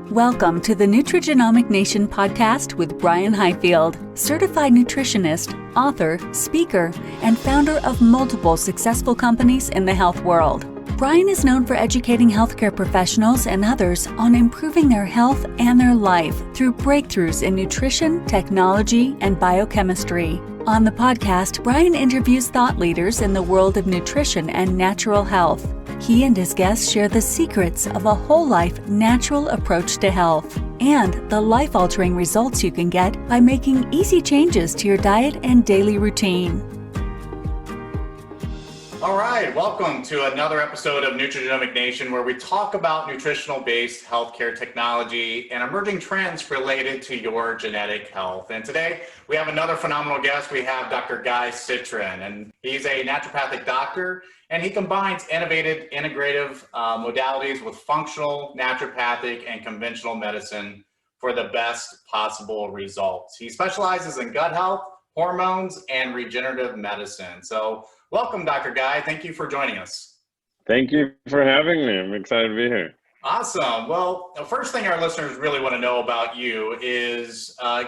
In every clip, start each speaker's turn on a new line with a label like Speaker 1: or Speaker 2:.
Speaker 1: Welcome to the Nutrigenomic Nation podcast with Brian Highfield, certified nutritionist, author, speaker, and founder of multiple successful companies in the health world. Brian is known for educating healthcare professionals and others on improving their health and their life through breakthroughs in nutrition, technology, and biochemistry. On the podcast, Brian interviews thought leaders in the world of nutrition and natural health. He and his guests share the secrets of a whole-life, natural approach to health and the life-altering results you can get by making easy changes to your diet and daily routine.
Speaker 2: All right, welcome to another episode of Nutrigenomic Nation, where we talk about nutritional-based healthcare technology and emerging trends related to your genetic health. And today we have another phenomenal guest. We have Dr. Guy Citrin, and he's a naturopathic doctor, and he combines innovative integrative modalities with functional, naturopathic, and conventional medicine for the best possible results. He specializes in gut health, hormones, and regenerative medicine. So welcome, Dr. Guy. Thank you for joining us.
Speaker 3: Thank you for having me. I'm excited to be here.
Speaker 2: Awesome. Well, the first thing our listeners really want to know about you is to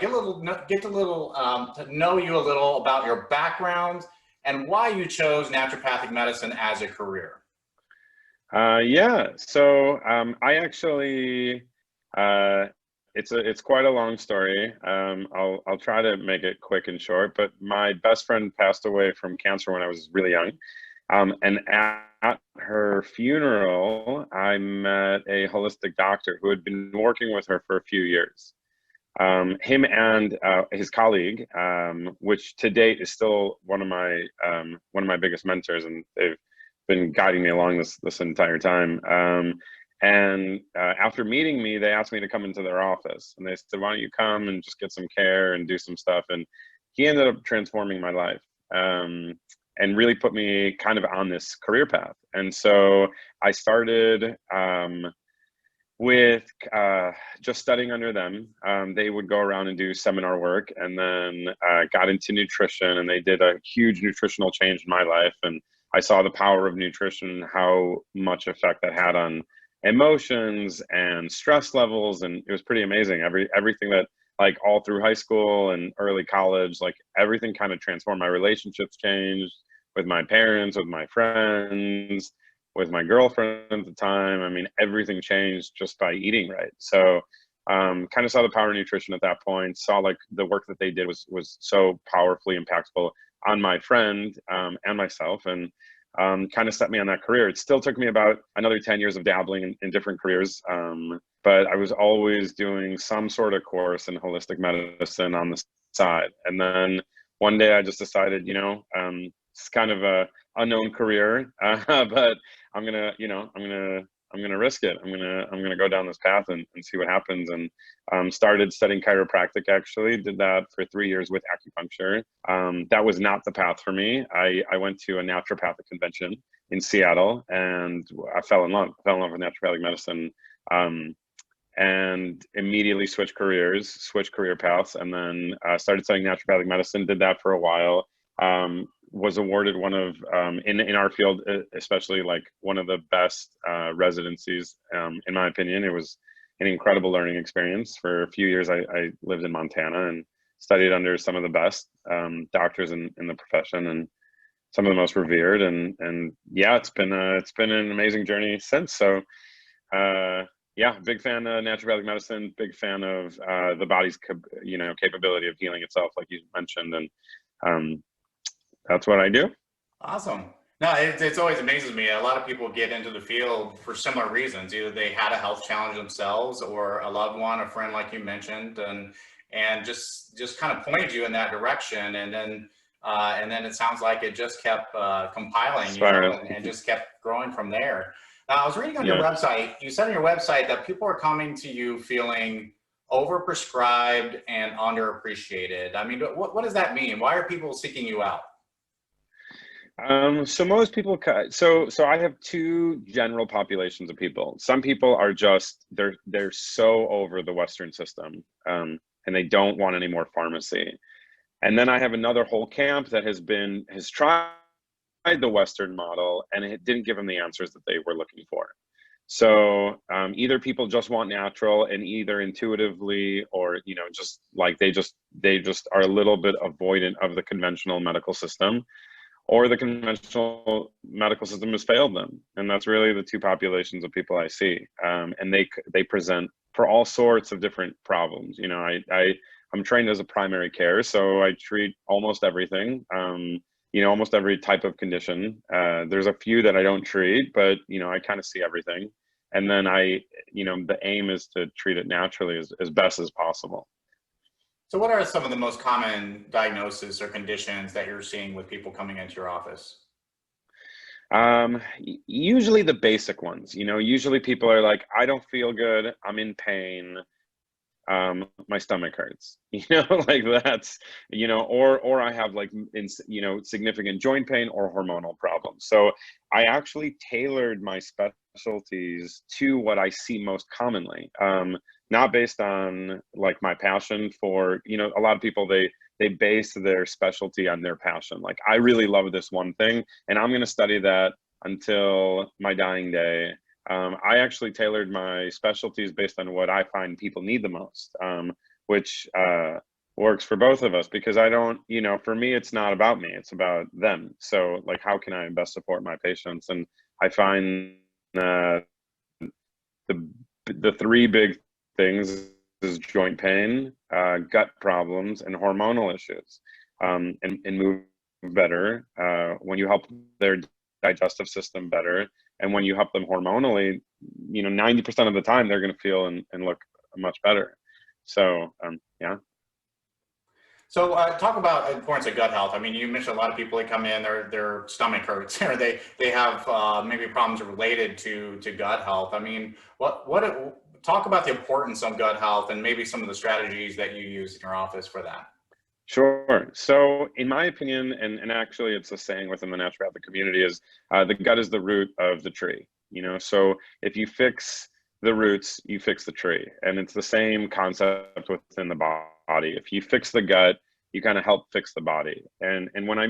Speaker 2: know you a little about your background and why you chose naturopathic medicine as a career.
Speaker 3: I actually, it's quite a long story. I'll try to make it quick and short, but my best friend passed away from cancer when I was really young. And at her funeral, I met a holistic doctor who had been working with her for a few years. Him and his colleague, which to date is still one of my biggest mentors, and they've been guiding me along this entire time. After meeting me, they asked me to come into their office, and they said, "Why don't you come and just get some care and do some stuff?" And he ended up transforming my life, and really put me kind of on this career path. And so I started with just studying under them. They would go around and do seminar work, and then got into nutrition, and they did a huge nutritional change in my life. And I saw the power of nutrition, how much effect that had on emotions and stress levels, and it was pretty amazing. Everything that, like, all through high school and early college, like, everything kind of transformed. My relationships changed with my parents, with my friends, with my girlfriend at the time. I mean, everything changed just by eating right. So kind of saw the power of nutrition at that point, saw like the work that they did was so powerfully impactful on my friend and myself, and kind of set me on that career. It still took me about another 10 years of dabbling in different careers, but I was always doing some sort of course in holistic medicine on the side. And then one day I just decided, it's kind of a unknown career, but I'm gonna risk it. I'm gonna go down this path and see what happens. And started studying chiropractic. Actually, did that for 3 years with acupuncture. That was not the path for me. I went to a naturopathic convention in Seattle, and I fell in love with naturopathic medicine, and immediately switched career paths, and then started studying naturopathic medicine. Did that for a while. Was awarded one of, in our field, especially, like, one of the best residencies, in my opinion. It was an incredible learning experience. For a few years, I lived in Montana and studied under some of the best doctors in the profession, and some of the most revered. And yeah, it's been an amazing journey since. So big fan of naturopathic medicine, big fan of the body's capability of healing itself, like you mentioned, and that's what I do.
Speaker 2: Awesome. No, it's always amazes me. A lot of people get into the field for similar reasons. Either they had a health challenge themselves, or a loved one, a friend, like you mentioned, and just kind of pointed you in that direction. And then it sounds like it just kept compiling, and just kept growing from there. I was reading on your website. You said on your website that people are coming to you feeling overprescribed and underappreciated. I mean, what does that mean? Why are people seeking you out?
Speaker 3: So most people, so I have two general populations of people. Some people are just, they're so over the Western system, and they don't want any more pharmacy. And then I have another whole camp that has tried the Western model, and it didn't give them the answers that they were looking for. So either people just want natural and either intuitively, or just like they just are a little bit avoidant of the conventional medical system, or the conventional medical system has failed them. And that's really the two populations of people I see. And they present for all sorts of different problems. I'm trained as a primary care, so I treat almost everything. Almost every type of condition. There's a few that I don't treat, but I kind of see everything. And then the aim is to treat it naturally as best as possible.
Speaker 2: So what are some of the most common diagnoses or conditions that you're seeing with people coming into your office?
Speaker 3: Usually the basic ones. Usually people are like, I don't feel good, I'm in pain, my stomach hurts, like that's, or I have like, significant joint pain or hormonal problems. So I actually tailored my specialties to what I see most commonly, not based on like my passion for, a lot of people, they base their specialty on their passion. Like, I really love this one thing and I'm going to study that until my dying day. I actually tailored my specialties based on what I find people need the most, which works for both of us, because I don't, for me, it's not about me, it's about them. So like, how can I best support my patients? And I find the three big things is joint pain, gut problems, and hormonal issues, and move better when you help their digestive system better. And when you help them hormonally, 90% of the time they're going to feel and look much better. So, yeah.
Speaker 2: So talk about the importance of gut health. I mean, you mentioned a lot of people that come in, their stomach hurts, or they have maybe problems related to gut health. I mean, talk about the importance of gut health and maybe some of the strategies that you use in your office for that.
Speaker 3: Sure. So in my opinion, and actually it's a saying within the naturopathic community, is the gut is the root of the tree. So if you fix the roots, you fix the tree. And it's the same concept within the body. If you fix the gut, you kind of help fix the body. And when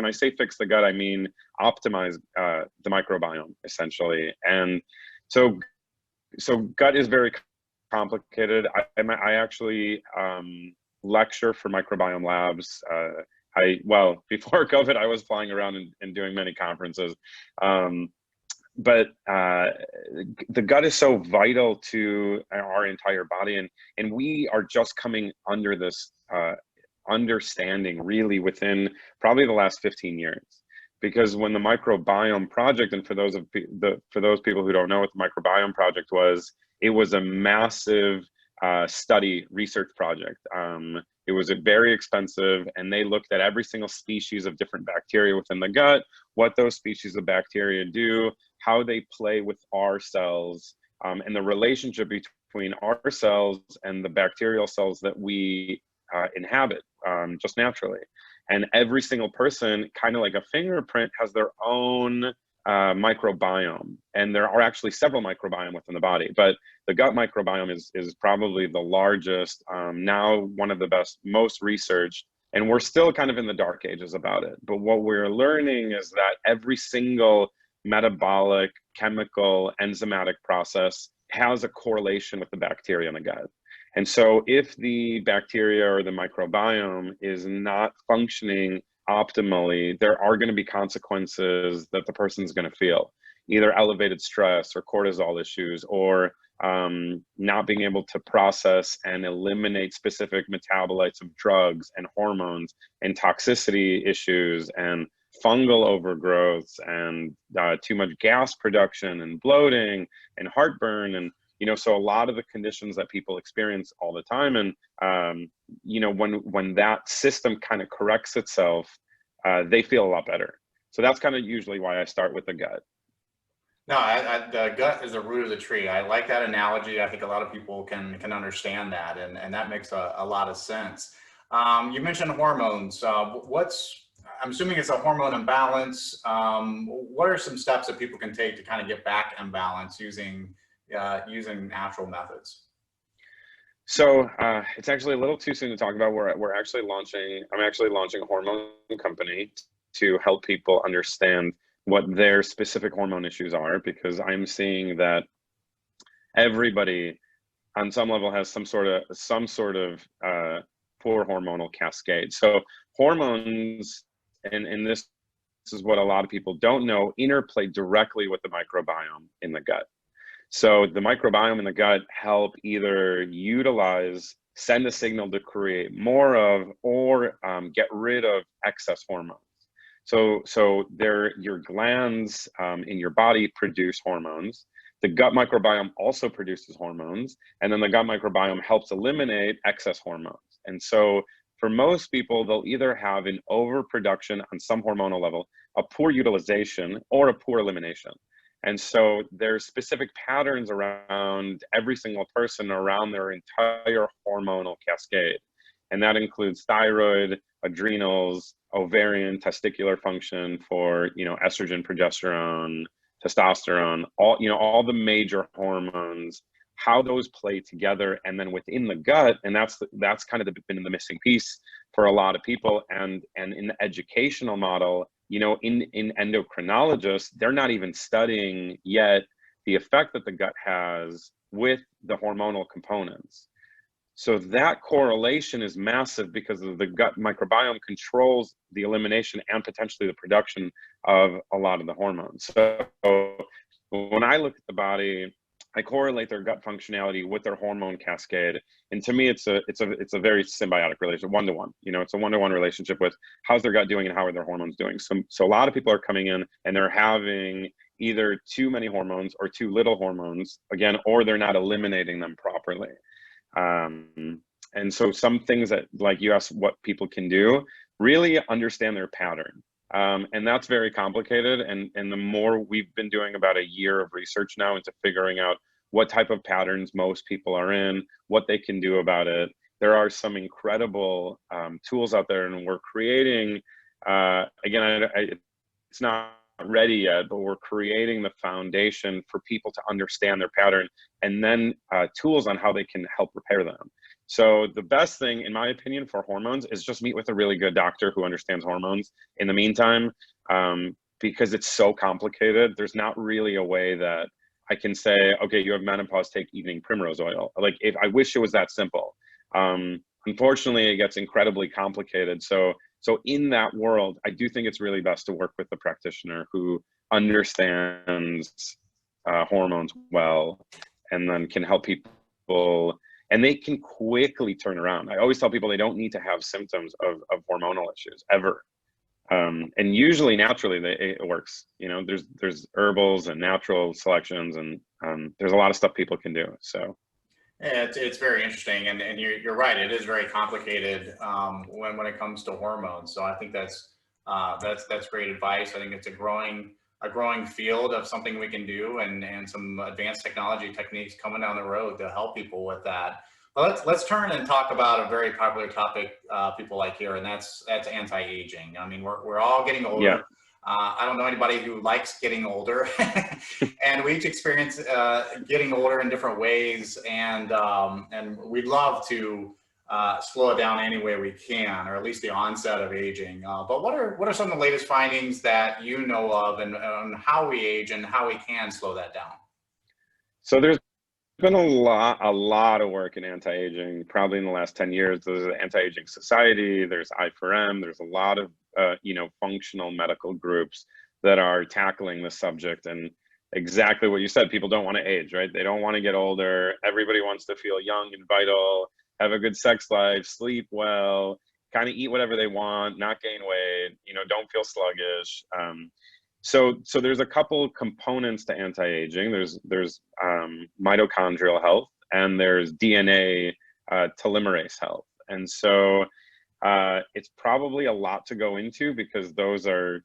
Speaker 3: I say fix the gut, I mean optimize the microbiome, essentially. And so gut is very complicated. I actually lecture for microbiome labs. Before COVID, I was flying around and doing many conferences. But the gut is so vital to our entire body. And we are just coming under this understanding really within probably the last 15 years. Because when the Microbiome Project, and for those people who don't know what the Microbiome Project was, it was a massive study research project. It was very expensive, and they looked at every single species of different bacteria within the gut, what those species of bacteria do, how they play with our cells, and the relationship between our cells and the bacterial cells that we inhabit just naturally. And every single person, kind of like a fingerprint, has their own microbiome. And there are actually several microbiome within the body, but the gut microbiome is probably the largest, now one of the best, most researched, and we're still kind of in the dark ages about it. But what we're learning is that every single metabolic, chemical, enzymatic process has a correlation with the bacteria in the gut. And so if the bacteria or the microbiome is not functioning optimally, there are going to be consequences that the person's going to feel, either elevated stress or cortisol issues, or not being able to process and eliminate specific metabolites of drugs and hormones, and toxicity issues and fungal overgrowths, and too much gas production and bloating and heartburn. And so a lot of the conditions that people experience all the time, and when that system kind of corrects itself, they feel a lot better. So that's kind of usually why I start with the gut.
Speaker 2: No, the gut is the root of the tree. I like that analogy. I think a lot of people can understand that, and that makes a lot of sense. You mentioned hormones. I'm assuming it's a hormone imbalance. What are some steps that people can take to kind of get back in balance using natural methods?
Speaker 3: So it's actually a little too soon to talk about. I'm actually launching a hormone company to help people understand what their specific hormone issues are, because I'm seeing that everybody on some level has some sort of poor hormonal cascade. So hormones, and this is what a lot of people don't know, interplay directly with the microbiome in the gut. So the microbiome in the gut help either send a signal to create more of, or get rid of excess hormones. So your glands in your body produce hormones. The gut microbiome also produces hormones, and then the gut microbiome helps eliminate excess hormones. And so for most people, they'll either have an overproduction on some hormonal level, a poor utilization, or a poor elimination. And so there's specific patterns around every single person around their entire hormonal cascade. And that includes thyroid, adrenals, ovarian, testicular function for, estrogen, progesterone, testosterone, all the major hormones, how those play together. And then within the gut, and that's kind of been the missing piece for a lot of people. And in the educational model, in endocrinologists, they're not even studying yet the effect that the gut has with the hormonal components. So that correlation is massive because the gut microbiome controls the elimination and potentially the production of a lot of the hormones. So when I look at the body, I correlate their gut functionality with their hormone cascade, and to me, it's a very symbiotic relationship, one-to-one. It's a one-to-one relationship with how's their gut doing and how are their hormones doing. So a lot of people are coming in and they're having either too many hormones or too little hormones, again, or they're not eliminating them properly. And so some things that, like you asked, what people can do, really understand their pattern. And that's very complicated. And the more we've been doing about a year of research now into figuring out what type of patterns most people are in, what they can do about it. There are some incredible tools out there, and we're creating, again, it's not ready yet, but we're creating the foundation for people to understand their pattern, and then tools on how they can help repair them. So the best thing, in my opinion, for hormones is just meet with a really good doctor who understands hormones in the meantime, because it's so complicated. There's not really a way that I can say, okay, you have menopause, take evening primrose oil. Like, if I wish it was that simple. Unfortunately, it gets incredibly complicated. So in that world, I do think it's really best to work with a practitioner who understands hormones well, and then can help people, and they can quickly turn around. I always tell people they don't need to have symptoms of hormonal issues ever. And usually naturally it works. There's herbals and natural selections, and there's a lot of stuff people can do. So
Speaker 2: yeah, it's very interesting, and you're right. It is very complicated when it comes to hormones. So I think that's great advice. I think it's a growing field of something we can do, and some advanced technology techniques coming down the road to help people with that. But let's turn and talk about a very popular topic people like here, and that's anti-aging. I mean, we're all getting older.
Speaker 3: yeah.
Speaker 2: I don't know anybody who likes getting older, and we each experience getting older in different ways, and we'd love to slow it down any way we can, or at least the onset of aging. But what are some of the latest findings that you know of, and how we age and how we can slow that down?
Speaker 3: So there's been a lot of work in anti-aging, probably in the last 10 years. There's the Anti-Aging Society, there's I4M, there's a lot of functional medical groups that are tackling the subject. And exactly what you said, people don't want to age, right? They don't want to get older. Everybody wants to feel young and vital, have a good sex life, sleep well, kind of eat whatever they want, not gain weight, don't feel sluggish. So there's a couple components to anti-aging. There's mitochondrial health, and there's DNA telomerase health. And so it's probably a lot to go into, because those are,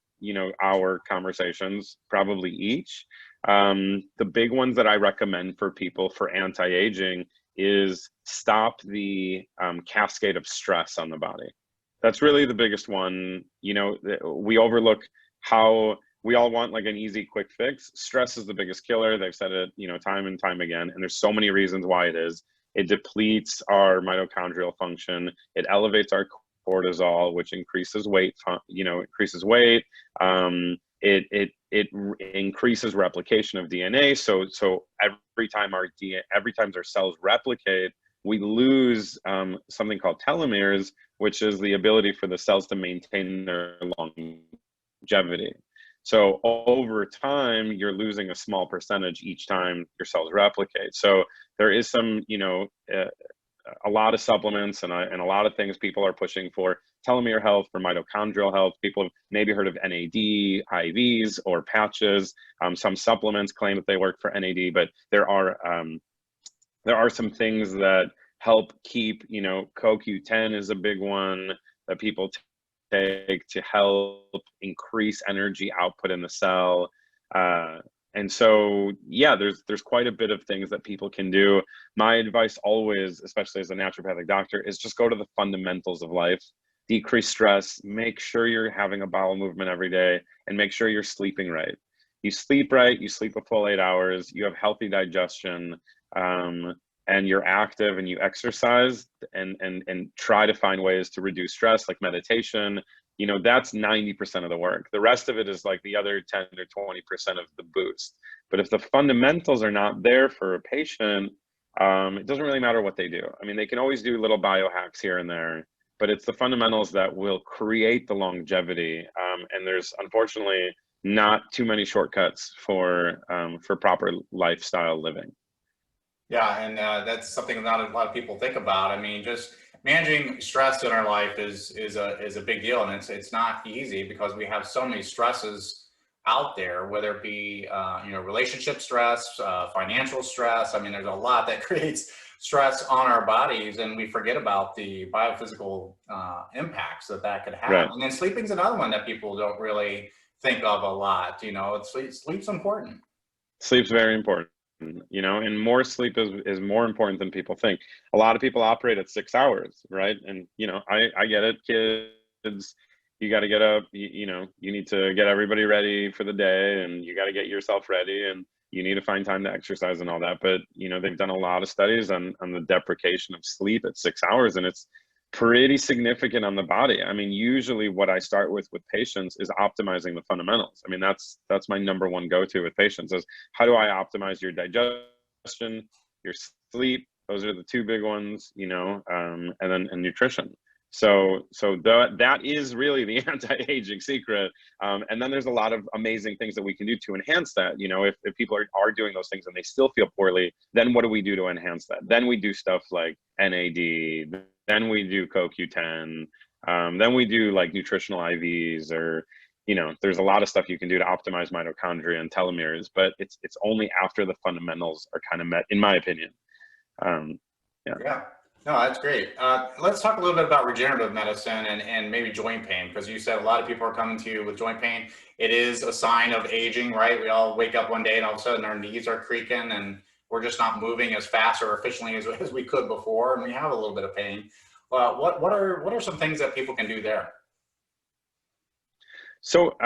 Speaker 3: our conversations probably each. The big ones that I recommend for people for anti-aging is stop the cascade of stress on the body. That's really the biggest one. We overlook how we all want like an easy, quick fix. Stress is the biggest killer. They've said it, time and time again, and there's so many reasons why it is. It depletes our mitochondrial function. It elevates our cortisol, which increases weight. It increases replication of DNA. So every time our cells replicate, we lose something called telomeres, which is the ability for the cells to maintain their longevity. So over time, you're losing a small percentage each time your cells replicate. So there is some, a lot of supplements and a lot of things people are pushing for telomere health, for mitochondrial health. People have maybe heard of NAD, IVs, or patches. Some supplements claim that they work for NAD, but there are some things that help keep, CoQ10 is a big one that people take to help increase energy output in the cell. And so, yeah, there's quite a bit of things that people can do. My advice always, especially as a naturopathic doctor, is just go to the fundamentals of life. Decrease stress, make sure you're having a bowel movement every day, and make sure you're sleeping right. You sleep right, you sleep a full 8 hours, you have healthy digestion, and you're active and you exercise and try to find ways to reduce stress, like meditation. That's 90% of the work. The rest of it is like the other 10 or 20% of the boost. But if the fundamentals are not there for a patient, it doesn't really matter what they do. I mean, they can always do little biohacks here and there, but it's the fundamentals that will create the longevity. And there's unfortunately not too many shortcuts for proper lifestyle living.
Speaker 2: Yeah, and that's something not a lot of people think about. I mean, just managing stress in our life is a big deal, and it's not easy because we have so many stresses out there, whether it be relationship stress, financial stress. I mean, there's a lot that creates stress on our bodies, and we forget about the biophysical impacts that could have.
Speaker 3: Right.
Speaker 2: And then sleeping's another one that people don't really think of a lot. Sleep's important.
Speaker 3: Sleep's very important. And more sleep is more important than people think. A lot of people operate at 6 hours, right? And I get it. Kids, you got to get up. You need to get everybody ready for the day, and you got to get yourself ready, and you need to find time to exercise and all that. But they've done a lot of studies on the deprivation of sleep at 6 hours, and it's pretty significant on the body. I mean, usually what I start with patients is optimizing the fundamentals. I mean, that's my number one go-to with patients is how do I optimize your digestion, your sleep? Those are the two big ones, and nutrition. So that is really the anti-aging secret. And then there's a lot of amazing things that we can do to enhance that. If people are doing those things and they still feel poorly, then what do we do to enhance that? Then we do stuff like NAD, then we do CoQ10, then we do like nutritional IVs, or there's a lot of stuff you can do to optimize mitochondria and telomeres, but it's only after the fundamentals are kind of met, in my opinion.
Speaker 2: Yeah. No, that's great. Let's talk a little bit about regenerative medicine and maybe joint pain, because you said a lot of people are coming to you with joint pain. It is a sign of aging, right? We all wake up one day and all of a sudden our knees are creaking and we're just not moving as fast or efficiently as we could before, and we have a little bit of pain. What are some things that people can do there?
Speaker 3: So,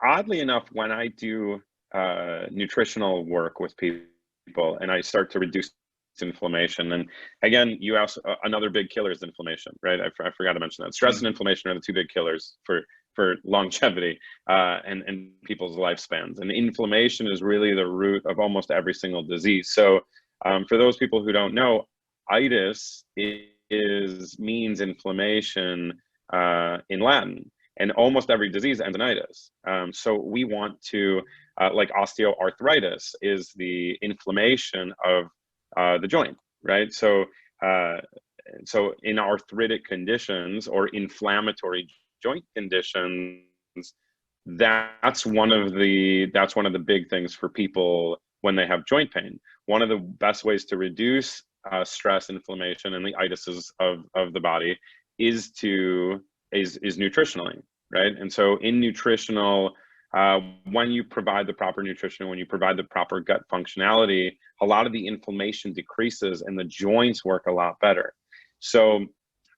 Speaker 3: oddly enough, when I do nutritional work with people and I start to reduce inflammation, and again, you asked, another big killer is inflammation, right? I forgot to mention that. Stress and inflammation are the two big killers for longevity and people's lifespans. And inflammation is really the root of almost every single disease. So for those people who don't know, itis means inflammation in Latin, and almost every disease ends in itis. So we want to, like osteoarthritis is the inflammation of the joint, right? So in arthritic conditions or inflammatory joint conditions, that's one of the big things for people when they have joint pain. One of the best ways to reduce stress, inflammation, and the itises of the body is nutritionally, right? And so in nutritional, when you provide the proper nutrition, when you provide the proper gut functionality, a lot of the inflammation decreases and the joints work a lot better. So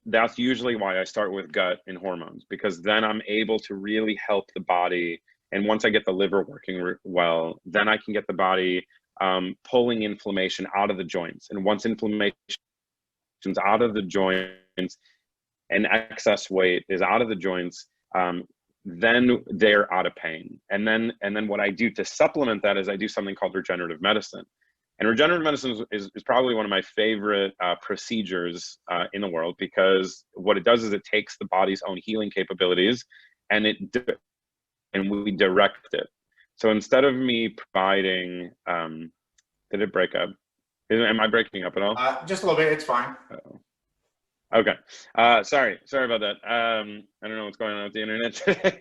Speaker 3: that's usually why I start with gut and hormones, because then I'm able to really help the body. And once I get the liver working well, then I can get the body pulling inflammation out of the joints. And once inflammation's out of the joints and excess weight is out of the joints, then they're out of pain. And then what I do to supplement that is I do something called regenerative medicine. And regenerative medicine is probably one of my favorite procedures in the world, because what it does is it takes the body's own healing capabilities and we direct it. So instead of me providing, did it break up? Am I breaking up at all?
Speaker 2: Just a little bit, it's fine.
Speaker 3: Okay. Sorry about that. I don't know what's going on with the internet today.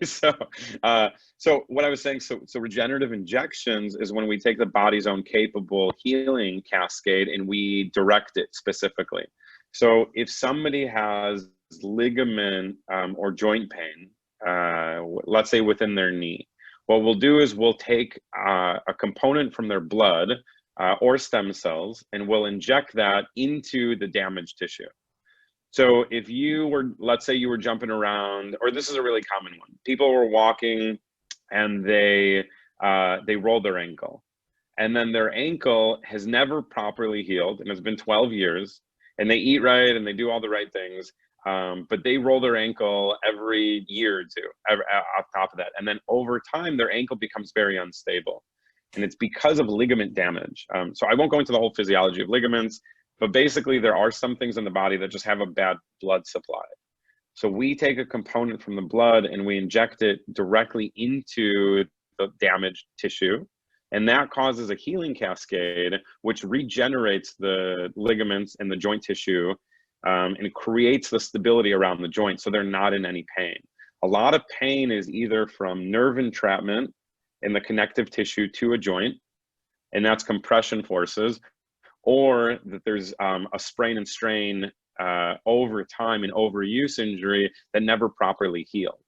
Speaker 3: So what I was saying, so regenerative injections is when we take the body's own capable healing cascade and we direct it specifically. So if somebody has ligament or joint pain, let's say within their knee, what we'll do is we'll take a component from their blood or stem cells, and we'll inject that into the damaged tissue. So if you were, let's say you were jumping around, or this is a really common one, people were walking and they rolled their ankle, and then their ankle has never properly healed, and it's been 12 years, and they eat right and they do all the right things, but they roll their ankle every year or two off top of that. And then over time, their ankle becomes very unstable. And it's because of ligament damage. So I won't go into the whole physiology of ligaments, but basically there are some things in the body that just have a bad blood supply. So we take a component from the blood and we inject it directly into the damaged tissue. And that causes a healing cascade, which regenerates the ligaments and the joint tissue, and it creates the stability around the joint so they're not in any pain. A lot of pain is either from nerve entrapment in the connective tissue to a joint, and that's compression forces, or that there's a sprain and strain over time and overuse injury that never properly healed.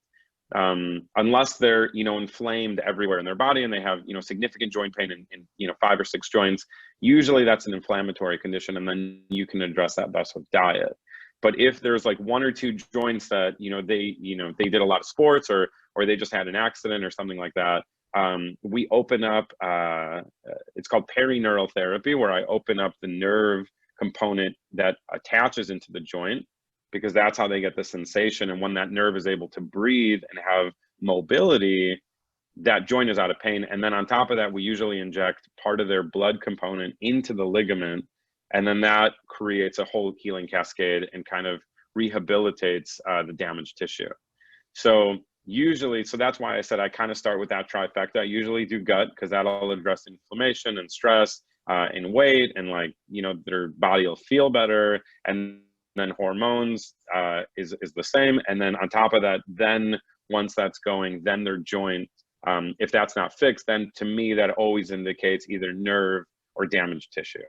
Speaker 3: Unless they're, inflamed everywhere in their body and they have, significant joint pain in 5 or 6 joints, usually that's an inflammatory condition, and then you can address that best with diet. But if there's like 1 or 2 joints that, they did a lot of sports or they just had an accident or something like that, we open up, it's called perineural therapy, where I open up the nerve component that attaches into the joint, because that's how they get the sensation. And when that nerve is able to breathe and have mobility, that joint is out of pain. And then on top of that, we usually inject part of their blood component into the ligament, and then that creates a whole healing cascade and kind of rehabilitates the damaged tissue. So that's why I said I kind of start with that trifecta. I usually do gut, because that'll address inflammation and stress and weight, and their body will feel better. And then hormones is the same. And then on top of that, then once that's going, then their joint, if that's not fixed, then to me, that always indicates either nerve or damaged tissue.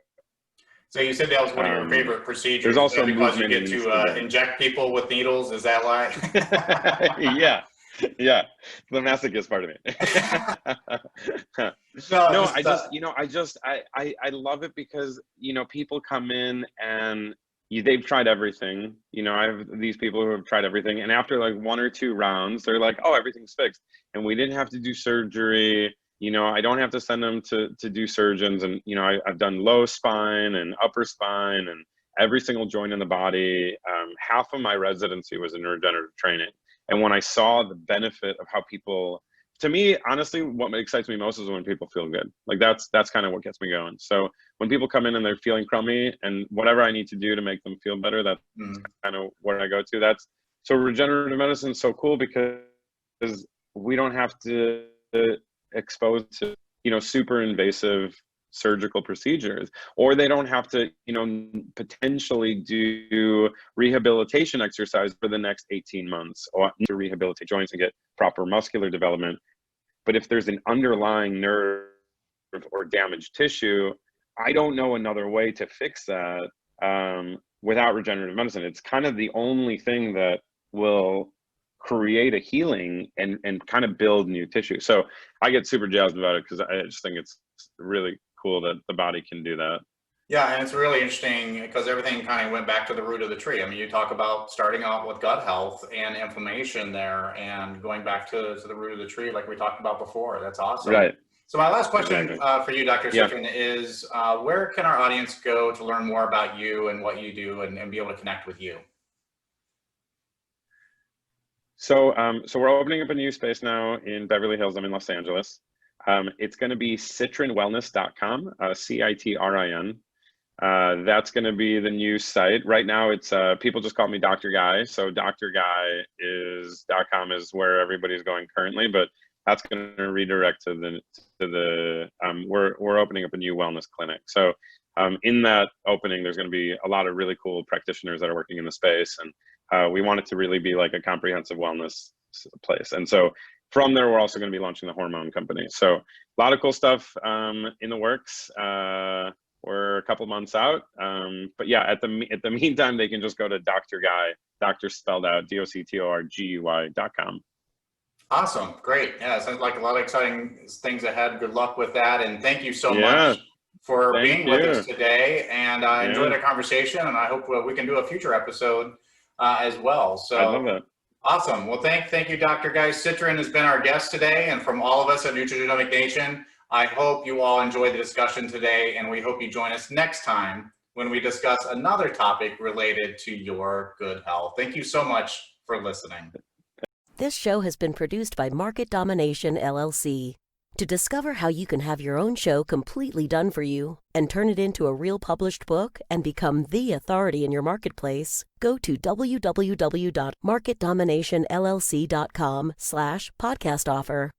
Speaker 2: So you said that was one of your favorite procedures.
Speaker 3: There's also
Speaker 2: because you get to inject people with needles. Is that why? Yeah, the masochist part of me. I love it because, people come in and they've tried everything. I have these people who have tried everything, and after like 1 or 2 rounds, they're like, oh, everything's fixed. And we didn't have to do surgery. I don't have to send them to do surgeons. And, I've done low spine and upper spine and every single joint in the body. Half of my residency was in regenerative training. And when I saw the benefit of how people, to me, honestly, what excites me most is when people feel good. Like that's kind of what gets me going. So when people come in and they're feeling crummy, and whatever I need to do to make them feel better, that's kind of where I go to. So regenerative medicine is so cool because we don't have to expose to, super invasive surgical procedures, or they don't have to, potentially do rehabilitation exercise for the next 18 months or to rehabilitate joints and get proper muscular development. But if there's an underlying nerve or damaged tissue, I don't know another way to fix that without regenerative medicine. It's kind of the only thing that will create a healing and kind of build new tissue. So I get super jazzed about it because I just think it's really cool that the body can do that. Yeah, and it's really interesting because everything kind of went back to the root of the tree. I mean, you talk about starting out with gut health and inflammation there and going back to the root of the tree like we talked about before. That's awesome.
Speaker 3: Right.
Speaker 2: So my last question for you, Dr. Citrin, is where can our audience go to learn more about you and what you do and be able to connect with you?
Speaker 3: So we're opening up a new space now in Beverly Hills. I'm in Los Angeles. It's going to be citrinwellness.com, Citrin. That's going to be the new site. Right now, it's people just call me Dr. Guy. So drguy.com is where everybody's going currently, but that's going to redirect to the we're opening up a new wellness clinic. So in that opening, there's going to be a lot of really cool practitioners that are working in the space, and we want it to really be like a comprehensive wellness place. And so from there, we're also going to be launching the Hormone company. So a lot of cool stuff in the works. We're a couple months out, but yeah, at the meantime, they can just go to Dr. Guy, doctor spelled out DoctorGuy.com.
Speaker 2: Awesome, great. Yeah, sounds like a lot of exciting things ahead. Good luck with that, and thank you so much for being with us today. And I enjoyed our conversation, and I hope we can do a future episode as well. So
Speaker 3: I love that.
Speaker 2: Awesome. Well, thank you, Dr. Guy. Citrin has been our guest today, and from all of us at Nutrigenomic Nation, I hope you all enjoyed the discussion today, and we hope you join us next time when we discuss another topic related to your good health. Thank you so much for listening.
Speaker 4: This show has been produced by Market Domination, LLC. To discover how you can have your own show completely done for you and turn it into a real published book and become the authority in your marketplace, go to www.marketdominationllc.com/podcast offer.